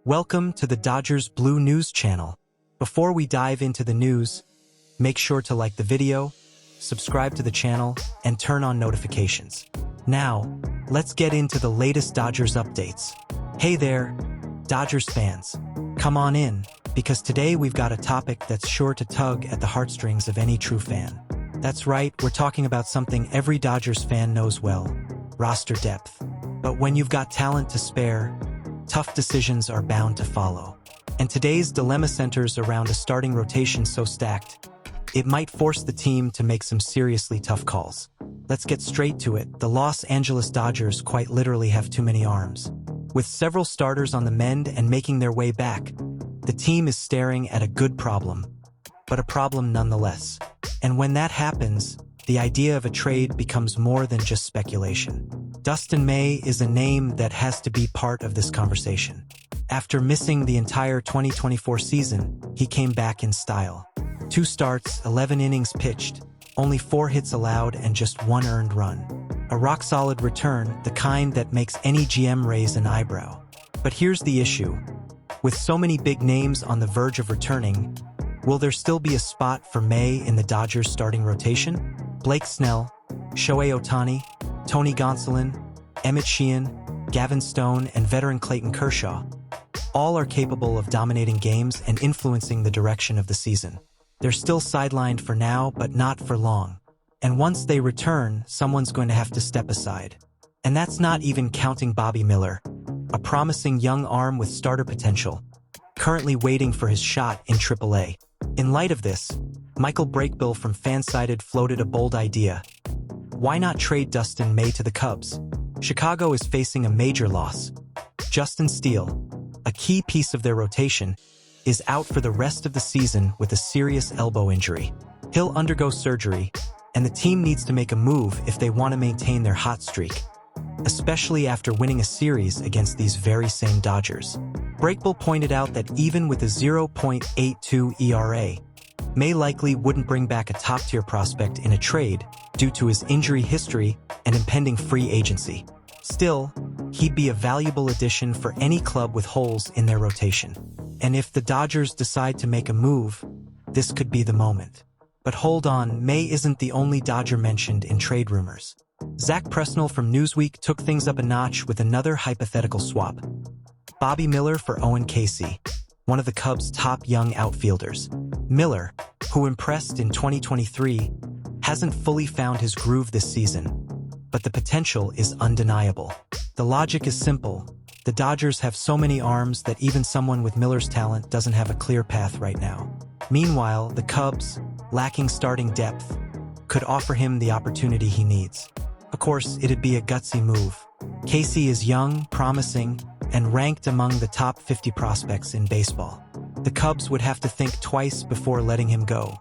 Welcome to the Dodgers Blue News channel. Before we dive into the news, make sure to like the video, subscribe to the channel, and turn on notifications. Now, let's get into the latest Dodgers updates. Hey there, Dodgers fans. Come on in, because today we've got a topic that's sure to tug at the heartstrings of any true fan. That's right, we're talking about something every Dodgers fan knows well: roster depth. But when you've got talent to spare, tough decisions are bound to follow. And today's dilemma centers around a starting rotation so stacked, it might force the team to make some seriously tough calls. Let's get straight to it. The Los Angeles Dodgers quite literally have too many arms. With several starters on the mend and making their way back, the team is staring at a good problem, but a problem nonetheless. And when that happens, the idea of a trade becomes more than just speculation. Dustin May is a name that has to be part of this conversation. After missing the entire 2024 season, he came back in style. 2 starts, 11 innings pitched, only 4 hits allowed and just 1 earned run. A rock-solid return, the kind that makes any GM raise an eyebrow. But here's the issue. With so many big names on the verge of returning, will there still be a spot for May in the Dodgers starting rotation? Blake Snell, Shohei Ohtani, Tony Gonsolin, Emmett Sheehan, Gavin Stone, and veteran Clayton Kershaw. All are capable of dominating games and influencing the direction of the season. They're still sidelined for now, but not for long. And once they return, someone's going to have to step aside. And that's not even counting Bobby Miller, a promising young arm with starter potential, currently waiting for his shot in AAA. In light of this, Michael Brakebill from Fansided floated a bold idea. Why not trade Dustin May to the Cubs? Chicago is facing a major loss. Justin Steele, a key piece of their rotation, is out for the rest of the season with a serious elbow injury. He'll undergo surgery, and the team needs to make a move if they want to maintain their hot streak, especially after winning a series against these very same Dodgers. Brakebill pointed out that even with a 0.82 ERA, May likely wouldn't bring back a top-tier prospect in a trade due to his injury history and impending free agency. Still, he'd be a valuable addition for any club with holes in their rotation. And if the Dodgers decide to make a move, this could be the moment. But hold on, May isn't the only Dodger mentioned in trade rumors. Zach Presnell from Newsweek took things up a notch with another hypothetical swap. Bobby Miller for Owen Caissie, one of the Cubs' top young outfielders. Miller, who impressed in 2023, hasn't fully found his groove this season, but the potential is undeniable. The logic is simple. The Dodgers have so many arms that even someone with Miller's talent doesn't have a clear path right now. Meanwhile, the Cubs, lacking starting depth, could offer him the opportunity he needs. Of course, it'd be a gutsy move. Caissie is young, promising, and ranked among the top 50 prospects in baseball. The Cubs would have to think twice before letting him go,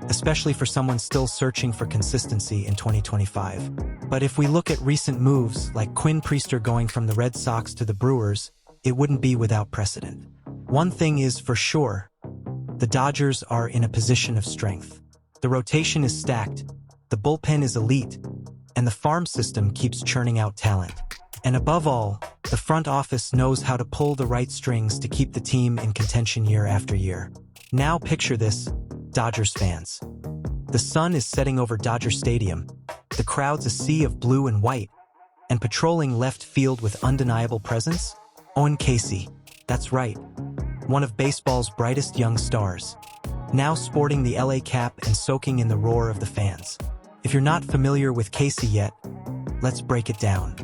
especially for someone still searching for consistency in 2025. But if we look at recent moves, like Quinn Priester going from the Red Sox to the Brewers, it wouldn't be without precedent. One thing is for sure, the Dodgers are in a position of strength. The rotation is stacked, the bullpen is elite, and the farm system keeps churning out talent. And above all, the front office knows how to pull the right strings to keep the team in contention year after year. Now picture this, Dodgers fans. The sun is setting over Dodger Stadium, the crowd's a sea of blue and white, and patrolling left field with undeniable presence? Owen Caissie, that's right, one of baseball's brightest young stars, now sporting the LA cap and soaking in the roar of the fans. If you're not familiar with Caissie yet, let's break it down.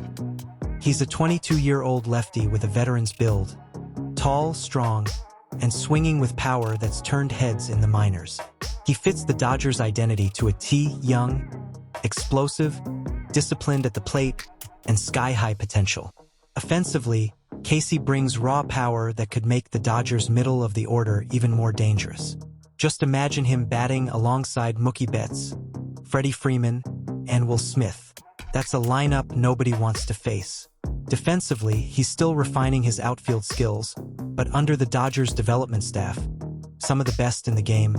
He's a 22-year-old lefty with a veteran's build, tall, strong, and swinging with power that's turned heads in the minors. He fits the Dodgers' identity to a T: young, explosive, disciplined at the plate, and sky-high potential. Offensively, Caissie brings raw power that could make the Dodgers' middle of the order even more dangerous. Just imagine him batting alongside Mookie Betts, Freddie Freeman, and Will Smith. That's a lineup nobody wants to face. Defensively, he's still refining his outfield skills, but under the Dodgers' development staff, some of the best in the game,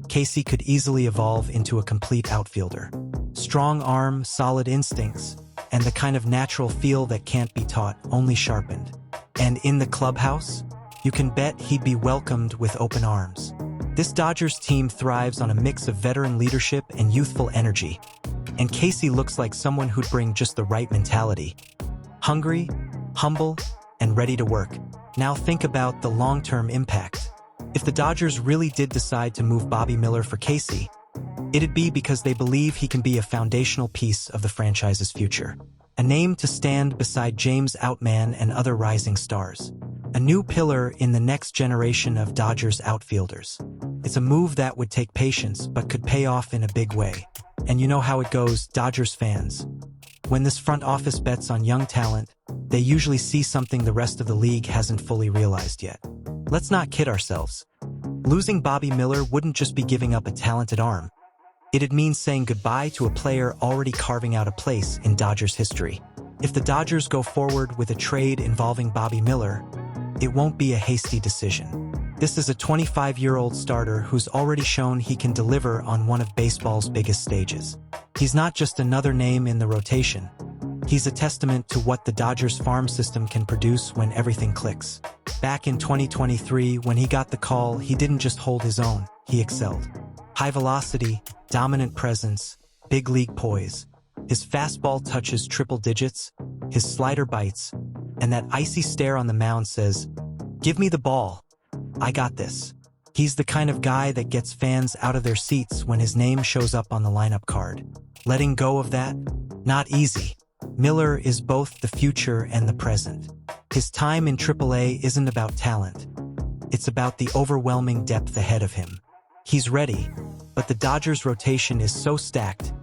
Caissie could easily evolve into a complete outfielder. Strong arm, solid instincts, and the kind of natural feel that can't be taught, only sharpened. And in the clubhouse, you can bet he'd be welcomed with open arms. This Dodgers team thrives on a mix of veteran leadership and youthful energy, and Caissie looks like someone who'd bring just the right mentality. Hungry, humble, and ready to work. Now think about the long-term impact. If the Dodgers really did decide to move Bobby Miller for Caissie, it'd be because they believe he can be a foundational piece of the franchise's future. A name to stand beside James Outman and other rising stars. A new pillar in the next generation of Dodgers outfielders. It's a move that would take patience but could pay off in a big way. And you know how it goes, Dodgers fans. When this front office bets on young talent, they usually see something the rest of the league hasn't fully realized yet. Let's not kid ourselves. Losing Bobby Miller wouldn't just be giving up a talented arm. It'd mean saying goodbye to a player already carving out a place in Dodgers history. If the Dodgers go forward with a trade involving Bobby Miller, it won't be a hasty decision. This is a 25-year-old starter who's already shown he can deliver on one of baseball's biggest stages. He's not just another name in the rotation. He's a testament to what the Dodgers farm system can produce when everything clicks. Back in 2023, when he got the call, he didn't just hold his own, he excelled. High velocity, dominant presence, big league poise. His fastball touches triple digits, his slider bites, and that icy stare on the mound says, "Give me the ball. I got this." He's the kind of guy that gets fans out of their seats when his name shows up on the lineup card. Letting go of that? Not easy. Miller is both the future and the present. His time in AAA isn't about talent. It's about the overwhelming depth ahead of him. He's ready, but the Dodgers' rotation is so stacked,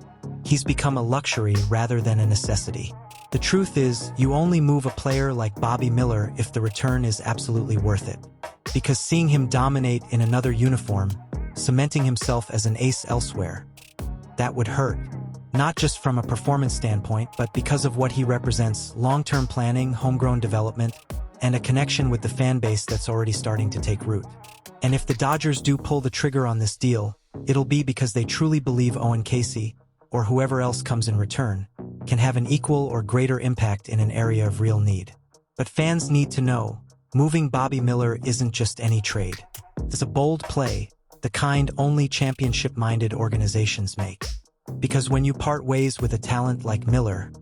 he's become a luxury rather than a necessity. The truth is, you only move a player like Bobby Miller if the return is absolutely worth it. Because seeing him dominate in another uniform, cementing himself as an ace elsewhere, that would hurt. Not just from a performance standpoint, but because of what he represents: long-term planning, homegrown development, and a connection with the fan base that's already starting to take root. And if the Dodgers do pull the trigger on this deal, it'll be because they truly believe Owen Caissie, or whoever else comes in return, can have an equal or greater impact in an area of real need. But fans need to know, moving Bobby Miller isn't just any trade. It's a bold play, the kind only championship-minded organizations make. Because when you part ways with a talent like Miller,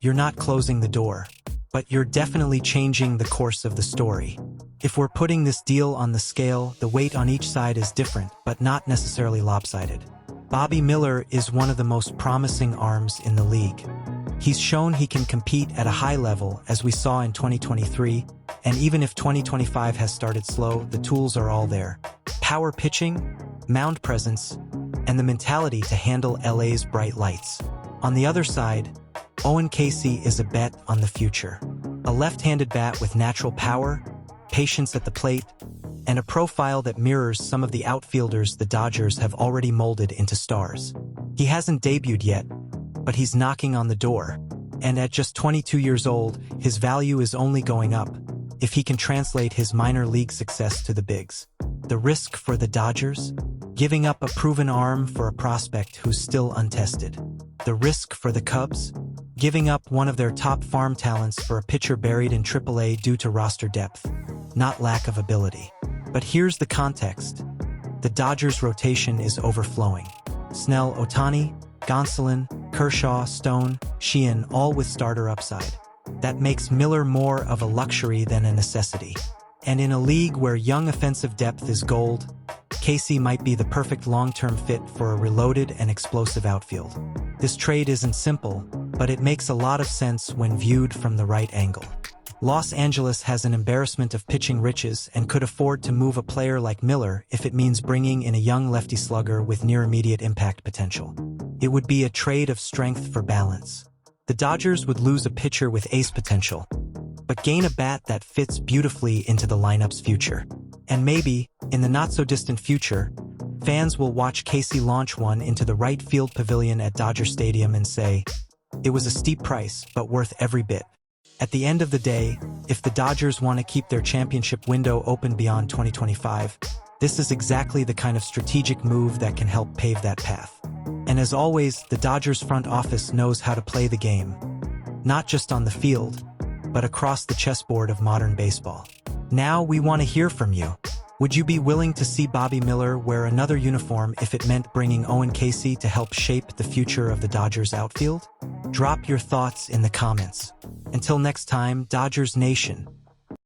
you're not closing the door, but you're definitely changing the course of the story. If we're putting this deal on the scale, the weight on each side is different, but not necessarily lopsided. Bobby Miller is one of the most promising arms in the league. He's shown he can compete at a high level, as we saw in 2023, and even if 2025 has started slow, the tools are all there. Power pitching, mound presence, and the mentality to handle LA's bright lights. On the other side, Owen Caissie is a bet on the future. A left-handed bat with natural power, patience at the plate, and a profile that mirrors some of the outfielders the Dodgers have already molded into stars. He hasn't debuted yet, but he's knocking on the door. And at just 22 years old, his value is only going up if he can translate his minor league success to the bigs. The risk for the Dodgers? Giving up a proven arm for a prospect who's still untested. The risk for the Cubs? Giving up one of their top farm talents for a pitcher buried in AAA due to roster depth, not lack of ability. But here's the context. The Dodgers' rotation is overflowing. Snell, Ohtani, Gonsolin, Kershaw, Stone, Sheehan, all with starter upside. That makes Miller more of a luxury than a necessity. And in a league where young offensive depth is gold, Caissie might be the perfect long-term fit for a reloaded and explosive outfield. This trade isn't simple, but it makes a lot of sense when viewed from the right angle. Los Angeles has an embarrassment of pitching riches and could afford to move a player like Miller if it means bringing in a young lefty slugger with near-immediate impact potential. It would be a trade of strength for balance. The Dodgers would lose a pitcher with ace potential, but gain a bat that fits beautifully into the lineup's future. And maybe, in the not-so-distant future, fans will watch Caissie launch one into the right field pavilion at Dodger Stadium and say, "It was a steep price, but worth every bit." At the end of the day, if the Dodgers want to keep their championship window open beyond 2025, this is exactly the kind of strategic move that can help pave that path. And as always, the Dodgers front office knows how to play the game, not just on the field, but across the chessboard of modern baseball. Now we want to hear from you. Would you be willing to see Bobby Miller wear another uniform if it meant bringing Owen Caissie to help shape the future of the Dodgers outfield? Drop your thoughts in the comments. Until next time, Dodgers Nation.